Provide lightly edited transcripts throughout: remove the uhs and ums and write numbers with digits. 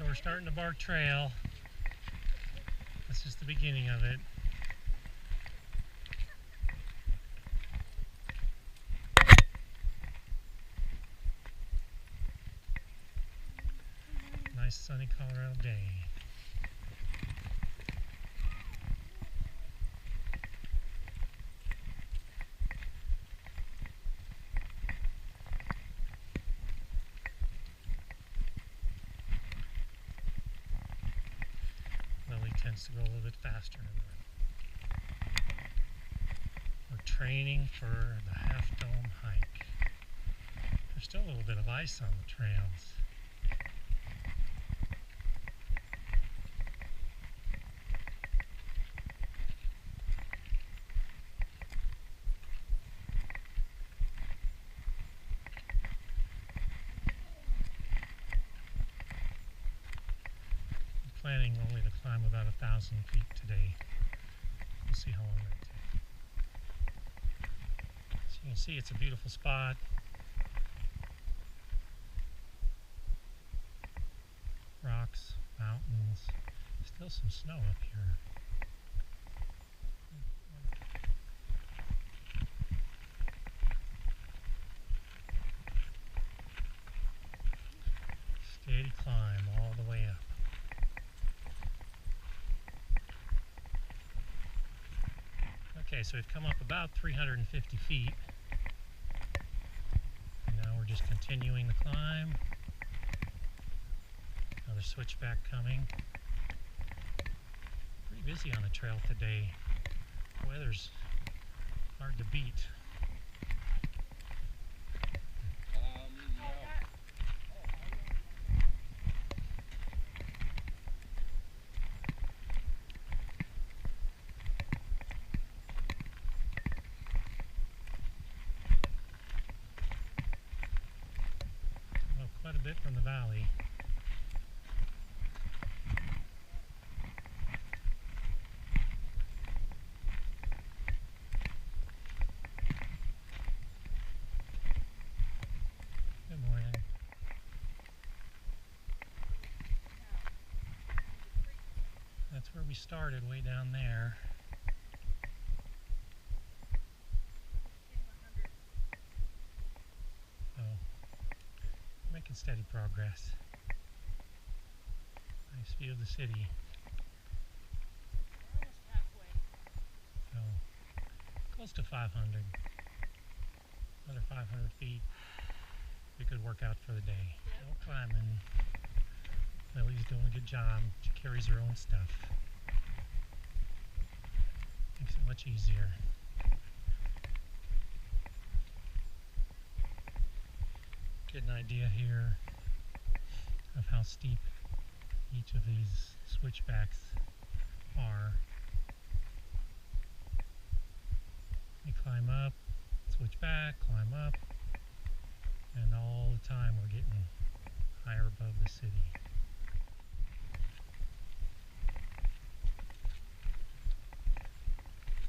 So we're starting the Barr Trail. That's just the beginning of it. Nice sunny Colorado day. Lily tends to go a little bit faster in the rain. We're training for the Half Dome hike. There's still a little bit of ice on the trails. Planning only to climb about 1,000 feet today. We'll see how long that takes. So you can see it's a beautiful spot. Rocks, mountains, still some snow up here. Steady climb all the way up. Okay, so we've come up about 350 feet. And now we're just continuing the climb. Another switchback coming. Pretty busy on the trail today. The weather's hard to beat. Quite a bit from the valley. Good morning. That's where we started, way down there. Making steady progress. Nice view of the city. We're almost halfway. So, close to 500. Another 500 feet. Be a good workout for the day. Yep. No climbing. Lily's doing a good job. She carries her own stuff. Makes it much easier. Get an idea here of how steep each of these switchbacks are. We climb up, switch back, climb up, and all the time we're getting higher above the city.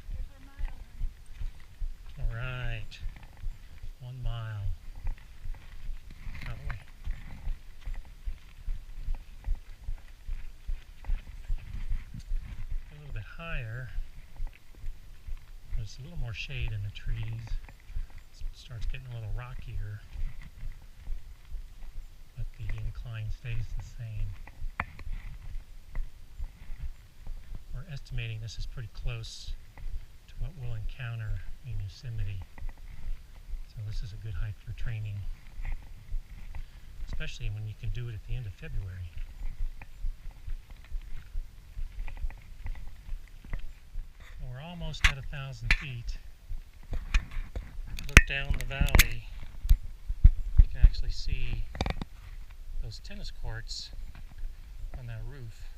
There's our mile, honey. All right, 1 mile. A little bit higher, there's a little more shade in the trees. It starts getting a little rockier, but the incline stays the same. We're estimating this is pretty close to what we'll encounter in Yosemite, so this is a good hike for training, especially when you can do it at the end of February. Well, we're almost at 1,000 feet. Look down the valley, you can actually see those tennis courts on that roof.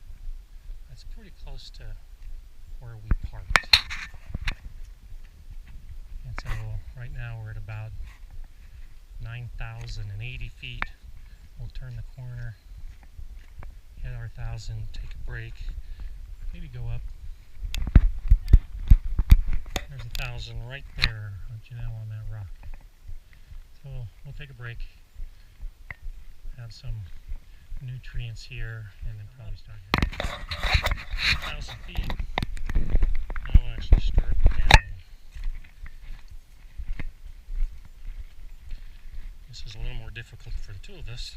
That's pretty close to where we parked. And so right now we're at about 9,080 feet. We'll turn the corner, hit our 1,000, take a break, maybe go up. There's 1,000 right there, Janelle, on that rock. So we'll take a break, have some nutrients here, and then probably start 1,000 feet. I'll actually start down. This is a little more difficult for the two of us,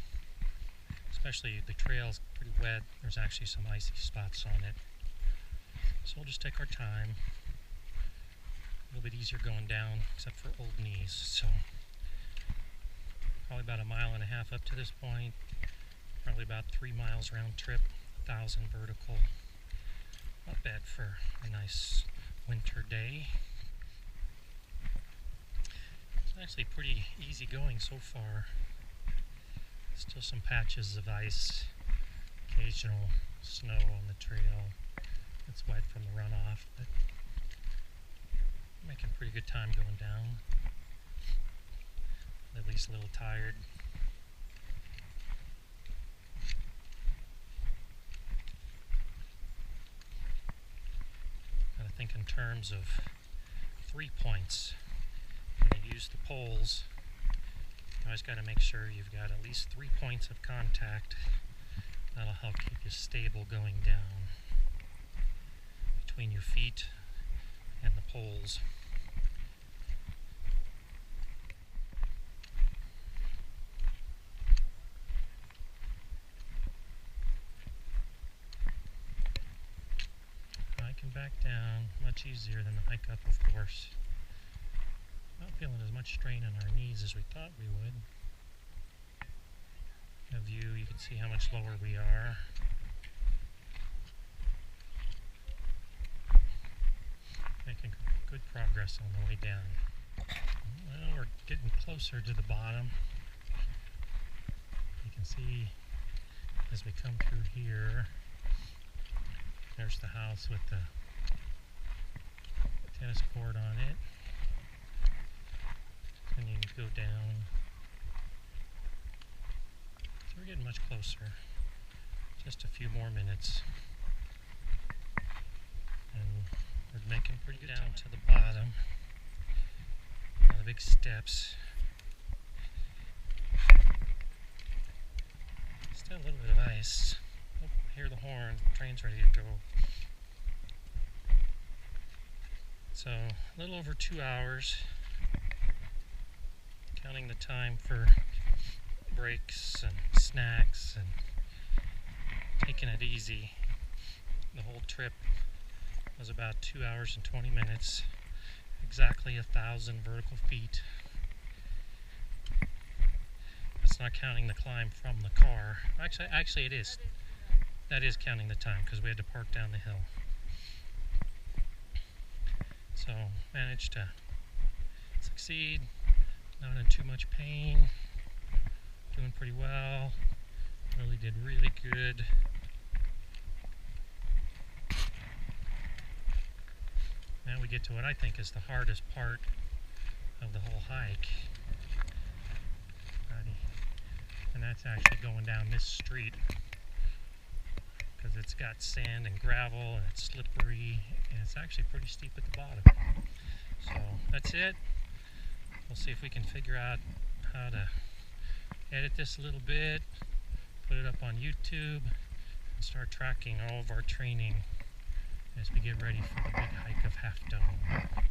especially the trail's pretty wet. There's actually some icy spots on it. So we'll just take our time. A little bit easier going down, except for old knees. So probably about 1.5 miles up to this point. Probably about 3 miles round trip, 1,000 vertical. Not bad for a nice winter day. It's actually pretty easy going so far. Still some patches of ice, occasional snow on the trail. It's wet from the runoff, but making pretty good time going down. At least a little tired. I think in terms of 3 points, when you use the poles, you always got to make sure you've got at least 3 points of contact. That'll help keep you stable going down between your feet and the poles. Hiking back down, much easier than the hike up, of course. Not feeling as much strain on our knees as we thought we would. A view, you can see how much lower we are. Making good progress on the way down. Well, we're getting closer to the bottom. You can see as we come through here, there's the house with the tennis court on it. And you can go down. So we're getting much closer. Just a few more minutes. And we're making pretty good down to the bottom. A lot of big steps. Still a little bit of ice. Oh, hear the horn. Train's ready to go. So a little over 2 hours. Counting the time for breaks and snacks and taking it easy. The whole trip was about 2 hours and 20 minutes. Exactly 1,000 vertical feet. That's not counting the climb from the car. Actually it is. That is counting the time because we had to park down the hill. So managed to succeed. Not in too much pain. Doing pretty well. Really did really good. Now we get to what I think is the hardest part of the whole hike. And that's actually going down this street because it's got sand and gravel and it's slippery and it's actually pretty steep at the bottom. So that's it. We'll see if we can figure out how to edit this a little bit, put it up on YouTube, and start tracking all of our training as we get ready for the big hike of Half Dome.